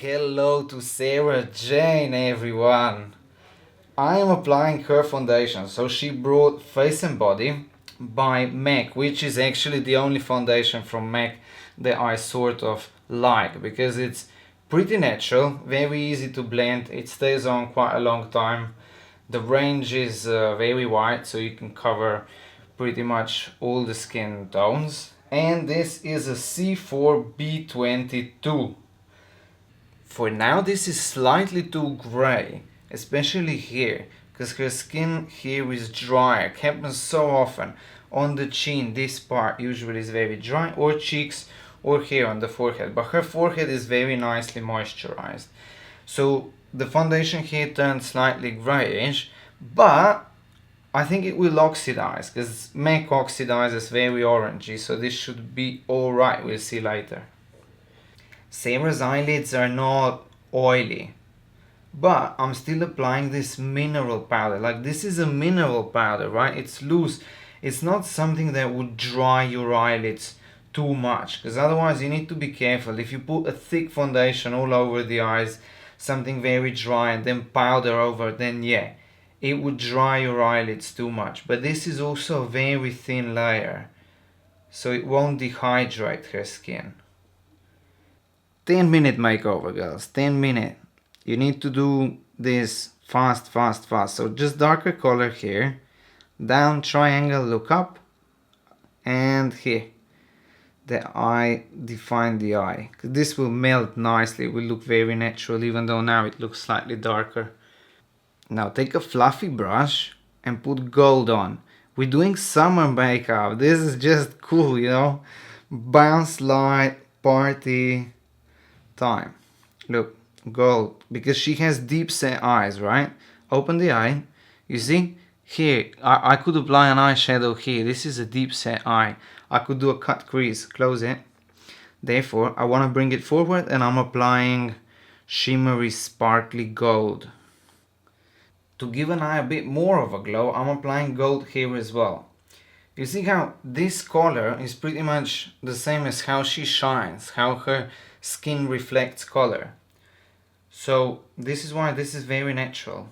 Hello to Sarah Jane, everyone. I am applying her foundation. So she brought Face and Body by MAC, which is actually the only foundation from MAC that I sort of like because it's pretty natural, very easy to blend, it stays on quite a long time. The range is very wide, so you can cover pretty much all the skin tones. And this is a C4B22. For now this is slightly too gray, especially here, because her skin here is dry. It happens so often. On the chin, this part usually is very dry, or cheeks, or here on the forehead. But her forehead is very nicely moisturized. So the foundation here turns slightly grayish, but I think it will oxidize, because MAC oxidizes very orangey, so this should be alright, we'll see later. Sarah's eyelids are not oily, but I'm still applying this mineral powder. Like, this is a mineral powder, right? It's loose. It's not something that would dry your eyelids too much, because otherwise you need to be careful. If you put a thick foundation all over the eyes, something very dry, and then powder over, then yeah, it would dry your eyelids too much. But this is also a very thin layer, so it won't dehydrate her skin. 10-minute makeover, girls. 10-minute. You need to do this fast. So just darker color here, down, triangle, look up, and here. The eye, define the eye. This will melt nicely, it will look very natural, even though now it looks slightly darker. Now take a fluffy brush and put gold on. We're doing summer makeup. This is just cool, you know? Bounce light, party time. Look, gold, because she has deep set eyes, right? Open the eye. You see? Here, I could apply an eyeshadow here. This is a deep set eye. I could do a cut crease. Close it. Therefore, I want to bring it forward and I'm applying shimmery sparkly gold. To give an eye a bit more of a glow, I'm applying gold here as well. You see how this color is pretty much the same as how she shines, how her skin reflects color. So this is why this is very natural.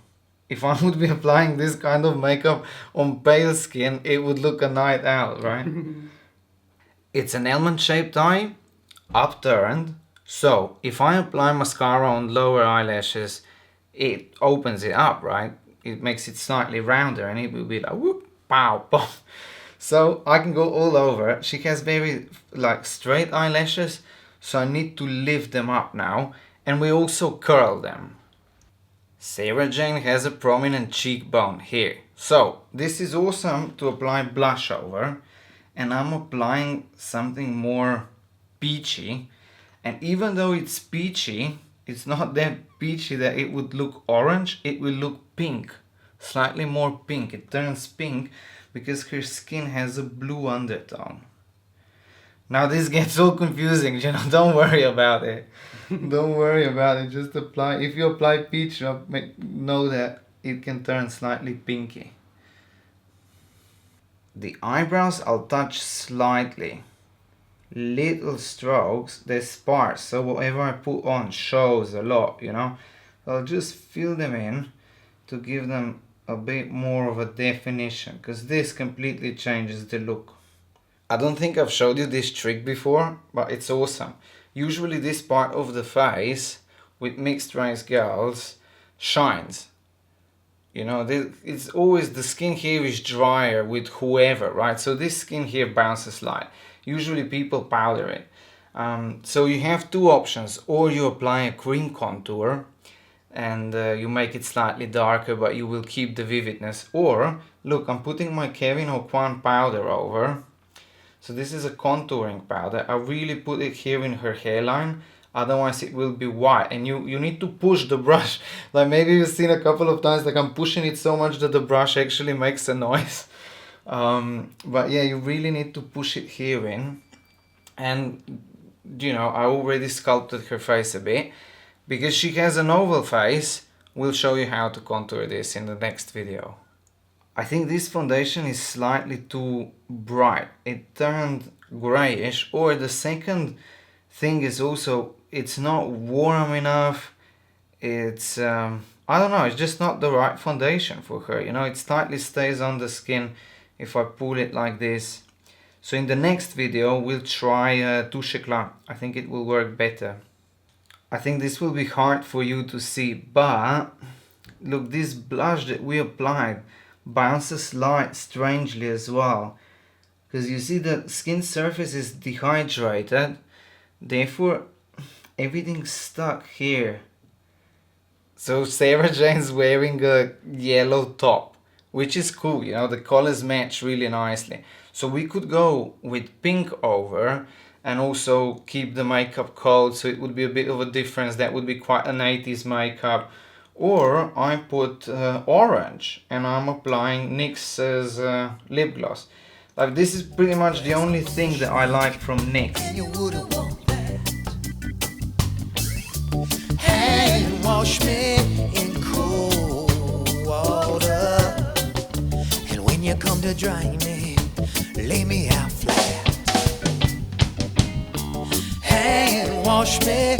If I would be applying this kind of makeup on pale skin, it would look a night out, right? It's an almond shaped eye, upturned. So if I apply mascara on lower eyelashes, it opens it up, right? It makes it slightly rounder and it will be like whoop, pow, pow. So I can go all over. She has very like straight eyelashes, so I need to lift them up now, and we also curl them. Sarah Jane has a prominent cheekbone here, so this is awesome to apply blush over, and I'm applying something more peachy, and even though it's peachy, it's not that peachy that it would look orange, it will look pink, slightly more pink. It turns pink because her skin has a blue undertone. Now this gets all confusing, you know, don't worry about it. Don't worry about it, just apply. If you apply peach, know that it can turn slightly pinky. The eyebrows I'll touch slightly. Little strokes, they're sparse, so whatever I put on shows a lot, you know. I'll just fill them in to give them a bit more of a definition, because this completely changes the look. I don't think I've showed you this trick before, but it's awesome. Usually this part of the face with mixed race girls shines. You know, it's always the skin here is drier with whoever, right? So this skin here bounces light. Usually people powder it. So you have two options. Or you apply a cream contour and you make it slightly darker, but you will keep the vividness. Or, look, I'm putting my Kevyn Aucoin powder over. So this is a contouring powder. I really put it here in her hairline, otherwise it will be white. And you need to push the brush. Like maybe you've seen a couple of times, like I'm pushing it so much that the brush actually makes a noise. But yeah, you really need to push it here in. And, you know, I already sculpted her face a bit. Because she has an oval face, we'll show you how to contour this in the next video. I think this foundation is slightly too bright. It turned grayish, or the second thing is also it's not warm enough. It's I don't know, it's just not the right foundation for her. You know, it tightly stays on the skin if I pull it like this. So in the next video we'll try touche éclat. I think it will work better. I think this will be hard for you to see, but look, this blush that we applied bounces light strangely as well. Because you see the skin surface is dehydrated, therefore everything's stuck here. So Sarah Jane's wearing a yellow top, which is cool, you know, the colors match really nicely. So we could go with pink over and also keep the makeup cold, so it would be a bit of a difference. That would be quite an 80s makeup. Or I put orange and I'm applying NYX's lip gloss. Like, this is pretty much the only thing that I like from NYX. Hand wash me in cool water, and when you come to dry me, lay me out flat. Hand wash me